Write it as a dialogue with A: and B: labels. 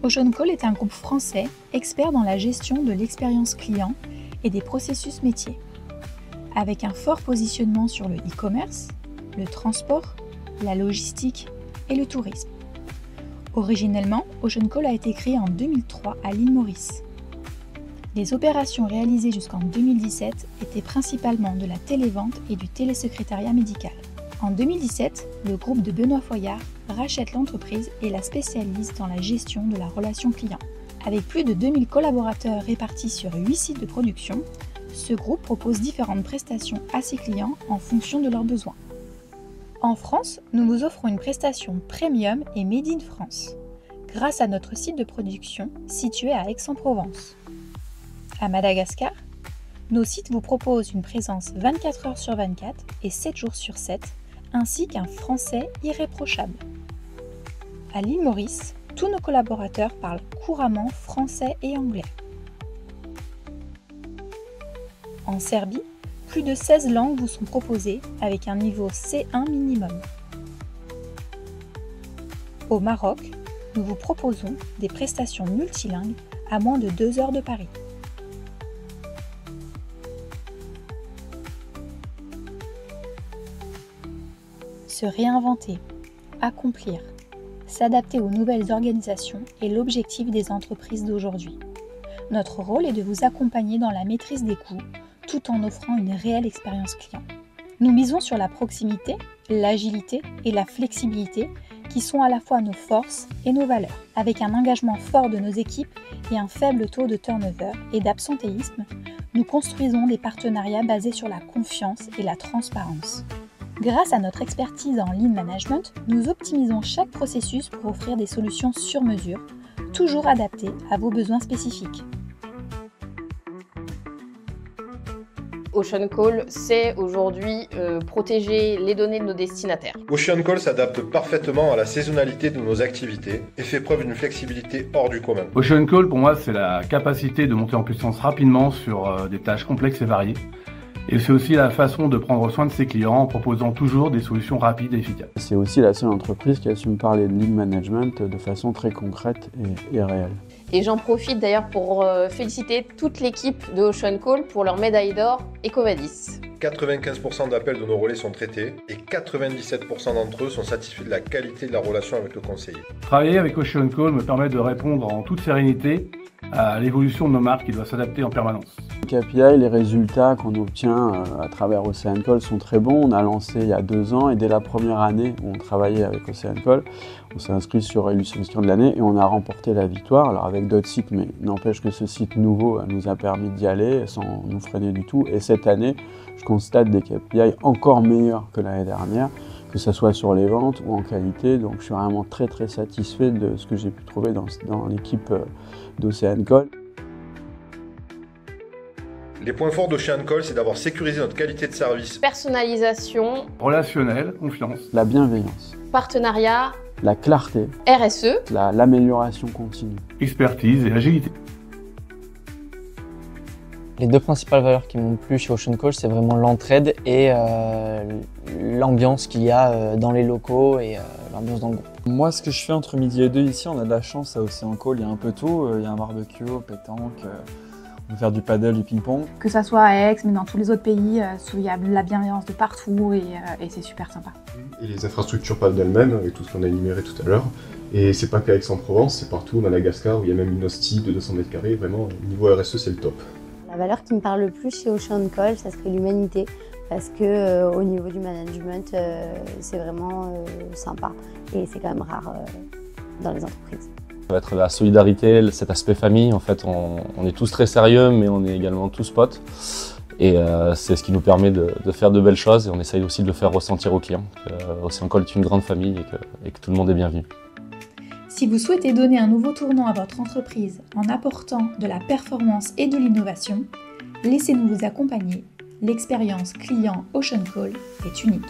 A: OceanCall est un groupe français expert dans la gestion de l'expérience client et des processus métiers. Avec un fort positionnement sur le e-commerce, le transport, la logistique et le tourisme. Originellement, OceanCall a été créé en 2003 à l'île Maurice. Les opérations réalisées jusqu'en 2017 étaient principalement de la télévente et du télésecrétariat médical. En 2017, le groupe de Benoît Foyard rachète l'entreprise et la spécialise dans la gestion de la relation client. Avec plus de 2000 collaborateurs répartis sur 8 sites de production, ce groupe propose différentes prestations à ses clients en fonction de leurs besoins. En France, nous vous offrons une prestation premium et made in France, grâce à notre site de production situé à Aix-en-Provence. À Madagascar, nos sites vous proposent une présence 24 heures sur 24 et 7 jours sur 7, ainsi qu'un français irréprochable. À l'île Maurice, tous nos collaborateurs parlent couramment français et anglais. En Serbie, plus de 16 langues vous sont proposées avec un niveau C1 minimum. Au Maroc, nous vous proposons des prestations multilingues à moins de 2 heures de Paris. Se réinventer, accomplir, s'adapter aux nouvelles organisations est l'objectif des entreprises d'aujourd'hui. Notre rôle est de vous accompagner dans la maîtrise des coûts, tout en offrant une réelle expérience client. Nous misons sur la proximité, l'agilité et la flexibilité qui sont à la fois nos forces et nos valeurs. Avec un engagement fort de nos équipes et un faible taux de turnover et d'absentéisme, nous construisons des partenariats basés sur la confiance et la transparence. Grâce à notre expertise en lean management, nous optimisons chaque processus pour offrir des solutions sur mesure, toujours adaptées à vos besoins spécifiques.
B: OceanCall, c'est aujourd'hui protéger les données de nos destinataires.
C: OceanCall s'adapte parfaitement à la saisonnalité de nos activités et fait preuve d'une flexibilité hors du commun.
D: OceanCall, pour moi, c'est la capacité de monter en puissance rapidement sur des tâches complexes et variées. Et c'est aussi la façon de prendre soin de ses clients en proposant toujours des solutions rapides et efficaces.
E: C'est aussi la seule entreprise qui assume parler de lean management de façon très concrète et réelle.
B: Et j'en profite d'ailleurs pour féliciter toute l'équipe de OceanCall pour leur médaille d'or EcoVadis.
C: 95% d'appels de nos relais sont traités et 97% d'entre eux sont satisfaits de la qualité de la relation avec le conseiller.
D: Travailler avec OceanCall me permet de répondre en toute sérénité à l'évolution de nos marques qui doit s'adapter en permanence.
E: Les KPI, les résultats qu'on obtient à travers OceanCall sont très bons. On a lancé il y a 2 ans et dès la première année où on travaillait avec OceanCall, on s'est inscrit sur Illustrator de l'année et on a remporté la victoire. Alors avec d'autres sites, mais n'empêche que ce site nouveau nous a permis d'y aller sans nous freiner du tout. Et cette année, je constate des KPI encore meilleurs que l'année dernière, que ce soit sur les ventes ou en qualité. Donc je suis vraiment très satisfait de ce que j'ai pu trouver dans l'équipe d'OceanCall.
C: Les points forts d'OceanCall, c'est d'avoir sécurisé notre qualité de service.
B: Personnalisation,
D: Relationnel, confiance.
E: La bienveillance,
B: partenariat,
E: la clarté,
B: RSE,
E: l'amélioration continue.
D: Expertise et agilité.
F: Les 2 principales valeurs qui m'ont plu chez OceanCall, c'est vraiment l'entraide et l'ambiance qu'il y a dans les locaux et l'ambiance dans le groupe.
G: Moi, ce que je fais entre midi et 2 ici, on a de la chance à OceanCall, il y a un peu tout. Il y a un barbecue, pétanque, on peut faire du paddle, du ping-pong.
H: Que ça soit à Aix, mais dans tous les autres pays, il y a de la bienveillance de partout et c'est super sympa.
I: Et les infrastructures parlent d'elles-mêmes, avec tout ce qu'on a énuméré tout à l'heure. Et c'est pas qu'à Aix-en-Provence, c'est partout, au Madagascar, où il y a même une hostie de 200 mètres carrés. Vraiment, niveau RSE, c'est le top.
J: La valeur qui me parle le plus chez OceanCall, ça serait l'humanité. Parce que au niveau du management, c'est vraiment sympa. Et c'est quand même rare dans les entreprises.
K: Ça va être la solidarité, cet aspect famille. En fait, on est tous très sérieux, mais on est également tous potes. Et c'est ce qui nous permet de faire de belles choses. Et on essaye aussi de le faire ressentir aux clients. OceanCall est une grande famille et que tout le monde est bienvenu.
A: Si vous souhaitez donner un nouveau tournant à votre entreprise en apportant de la performance et de l'innovation, laissez-nous vous accompagner. L'expérience client OceanCall est unique.